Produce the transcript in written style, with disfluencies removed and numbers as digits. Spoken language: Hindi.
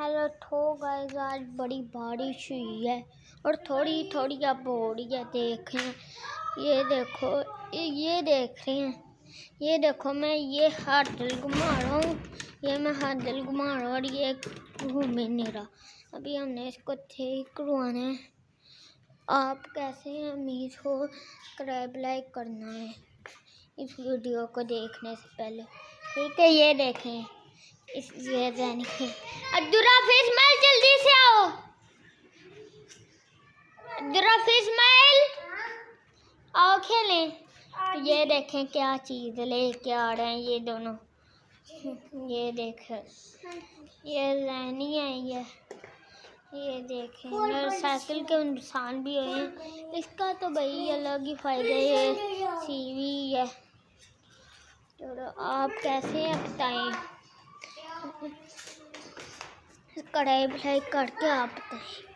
हेलो तो गाइस, आज बड़ी बारिश हुई है और थोड़ी थोड़ी अब हो रही है। देख रहे हैं, ये देखो, ये देख रहे हैं, ये देखो, मैं ये हैंडल घुमा रहा हूँ, ये मैं हैंडल घुमा रहा हूँ और ये घूम ही नहीं रहा। अभी हमने इसको ठीक करवाना है। आप कैसे हैं? उम्मीद हो सब्सक्राइब लाइक करना है इस वीडियो को देखने से पहले, ठीक है? ये देखें, ये देखें, अब्दुर्रफ इस्माइल, जल्दी से आओ। अब्दुर्रफ इस्माइल, आओ खेलें। ये देखें क्या चीज़ लेके आ रहे हैं ये दोनों। ये देखें, ये रैनी है। ये देखें, मोटरसाइकिल के नुकसान भी हुए हैं। इसका तो भाई अलग ही फायदा है, सीवी है। तो आप कैसे हैं बताएं, कढ़ाई बढ़ाई करके आप बताएं।